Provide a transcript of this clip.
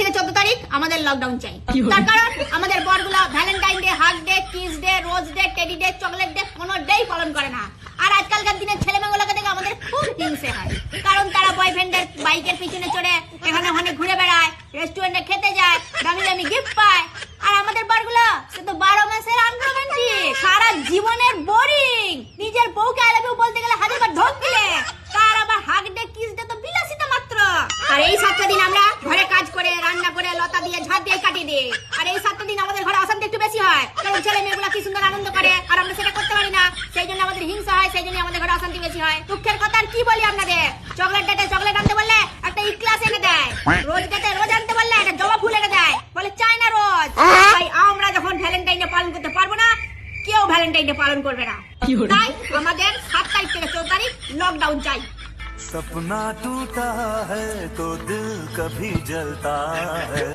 থেকে 14 তারিখ আমাদের লকডাউন চাই। তার কারণ আমাদের বরগুলা Valentine day, hug day, kiss day, rose day, teddy day, chocolate day কোনো ডেই পালন করে না। আর আজকালকার দিনের ছেলেমেয়েগুলোকে দেখে আমাদের খুব হিংসে হয়, কারণ তারা বয়ফ্রেন্ডের বাইকের পিছনে চড়ে এখানে ওখানে ঘুরে বেড়ায়, রেস্টুরেন্টে খেতে যায়, দামি দামি গিফট পায়। আর আমাদের বরগুলো সে তো 12 মাসের আনরোমান্টিক, সারা জীবনের বোরিং। নিজের বউকে আই লাভ ইউ বলতে গেলে হাজারবার ঢোক দিলে, তার আবার হাগ ডে, কিস ডে তো বিলাসিতা মাত্র। আর এই 7টা দিন আমরা ঘরে কাজ করে, রান্না করে, লতা দিয়ে, ঝাড় দিয়ে কাটিয়ে দিই। আর এই 7টা দিন আমাদের ঘরে অশান্তি একটু বেশি হয়, কারণ ছেলে মেয়েগুলো কি সুন্দর আনন্দ করে আর আমরা সেটা করতে পারি না। সেই জন্য আমাদের হিংসা হয়, সেই জন্য আমাদের ঘরে অশান্তি বেশি হয়। দুঃখের কথা আর কি বলি আপনাদের, চকলেট ডেতে চকলেট আনতে বললে একটা ইক্লাস এনে দেয়, রোজ ডেতে রোজ আনতে বললে একটা জবা ফুল এনে দেয়, বলে চাই না রোজ। তাই আমরা যখন ভ্যালেন্টাইন ডে পালন করতে পারবো না, কেউ ভ্যালেন্টাইন ডে পালন করবে না। তাই আমাদের 7 তারিখ থেকে 14 তারিখ লকডাউন চাই। सपना टूटा है तो दिल कभी जलता है।